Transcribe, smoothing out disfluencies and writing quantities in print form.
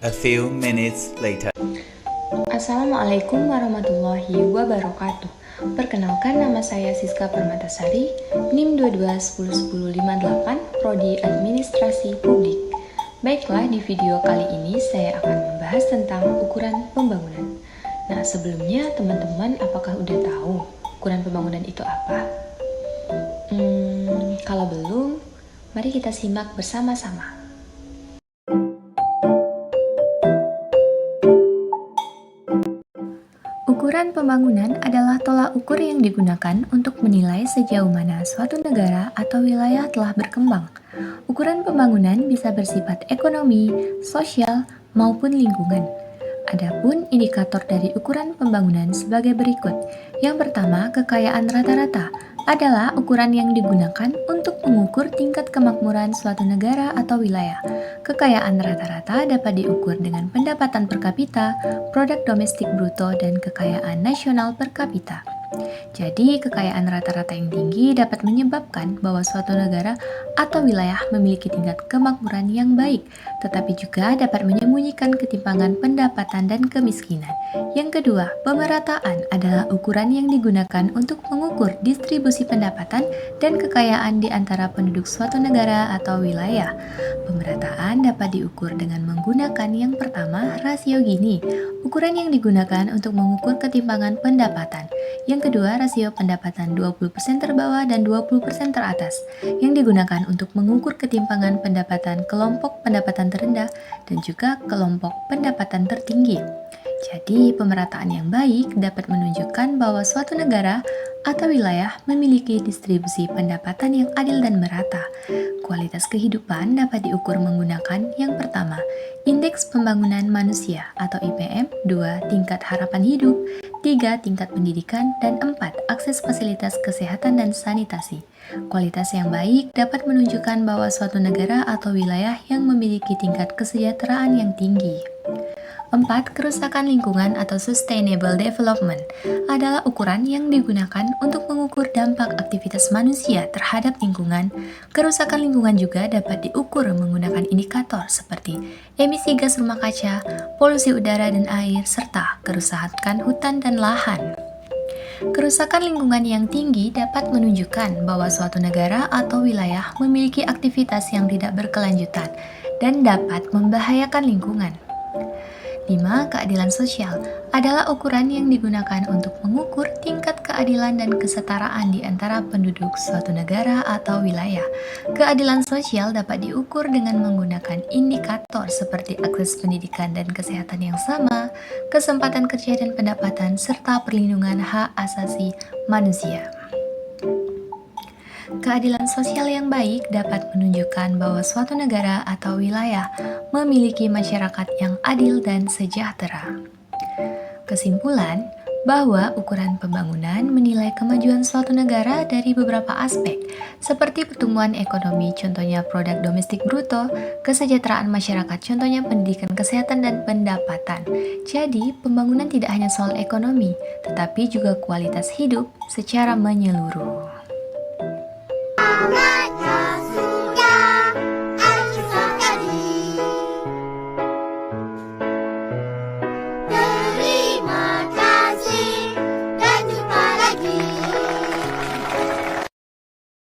A few minutes later. Assalamualaikum warahmatullahi wabarakatuh. Perkenalkan, nama saya Siska Permatasari, NIM 22101058, Prodi Administrasi Publik. Baiklah, di video kali ini saya akan membahas tentang ukuran pembangunan. Nah, sebelumnya teman-teman apakah udah tahu ukuran pembangunan itu apa? Kalau belum, mari kita simak bersama-sama. Ukuran pembangunan adalah tolak ukur yang digunakan untuk menilai sejauh mana suatu negara atau wilayah telah berkembang. Ukuran pembangunan bisa bersifat ekonomi, sosial, maupun lingkungan. Adapun indikator dari ukuran pembangunan sebagai berikut. Yang pertama, kekayaan rata-rata adalah ukuran yang digunakan untuk mengukur tingkat kemakmuran suatu negara atau wilayah. Kekayaan rata-rata dapat diukur dengan pendapatan per kapita, produk domestik bruto, dan kekayaan nasional per kapita. Jadi, kekayaan rata-rata yang tinggi dapat menyebabkan bahwa suatu negara atau wilayah memiliki tingkat kemakmuran yang baik, tetapi juga dapat menyembunyikan ketimpangan pendapatan dan kemiskinan. Yang kedua, pemerataan adalah ukuran yang digunakan untuk mengukur distribusi pendapatan dan kekayaan di antara penduduk suatu negara atau wilayah. Pemerataan dapat diukur dengan menggunakan yang pertama, rasio Gini, ukuran yang digunakan untuk mengukur ketimpangan pendapatan. Yang kedua, rasio pendapatan 20% terbawah dan 20% teratas, yang digunakan untuk mengukur ketimpangan pendapatan kelompok pendapatan terendah dan juga kelompok pendapatan tertinggi. Jadi, pemerataan yang baik dapat menunjukkan bahwa suatu negara atau wilayah memiliki distribusi pendapatan yang adil dan merata. Kualitas kehidupan dapat diukur menggunakan yang pertama, Indeks Pembangunan Manusia atau IPM, 2. Tingkat harapan hidup, 3. Tingkat pendidikan, dan 4. Akses fasilitas kesehatan dan sanitasi. Kualitas yang baik dapat menunjukkan bahwa suatu negara atau wilayah yang memiliki tingkat kesejahteraan yang tinggi. 4. Kerusakan lingkungan atau Sustainable Development adalah ukuran yang digunakan untuk mengukur dampak aktivitas manusia terhadap lingkungan. Kerusakan lingkungan juga dapat diukur menggunakan indikator seperti emisi gas rumah kaca, polusi udara dan air, serta kerusakan hutan dan lahan. Kerusakan lingkungan yang tinggi dapat menunjukkan bahwa suatu negara atau wilayah memiliki aktivitas yang tidak berkelanjutan dan dapat membahayakan lingkungan. 5. Keadilan sosial adalah ukuran yang digunakan untuk mengukur tingkat keadilan dan kesetaraan di antara penduduk suatu negara atau wilayah. Keadilan sosial dapat diukur dengan menggunakan indikator seperti akses pendidikan dan kesehatan yang sama, kesempatan kerja dan pendapatan, serta perlindungan hak asasi manusia. Keadilan sosial yang baik dapat menunjukkan bahwa suatu negara atau wilayah memiliki masyarakat yang adil dan sejahtera. Kesimpulan, bahwa ukuran pembangunan menilai kemajuan suatu negara dari beberapa aspek, seperti pertumbuhan ekonomi, contohnya produk domestik bruto, kesejahteraan masyarakat, contohnya pendidikan, kesehatan, dan pendapatan. Jadi, pembangunan tidak hanya soal ekonomi, tetapi juga kualitas hidup secara menyeluruh.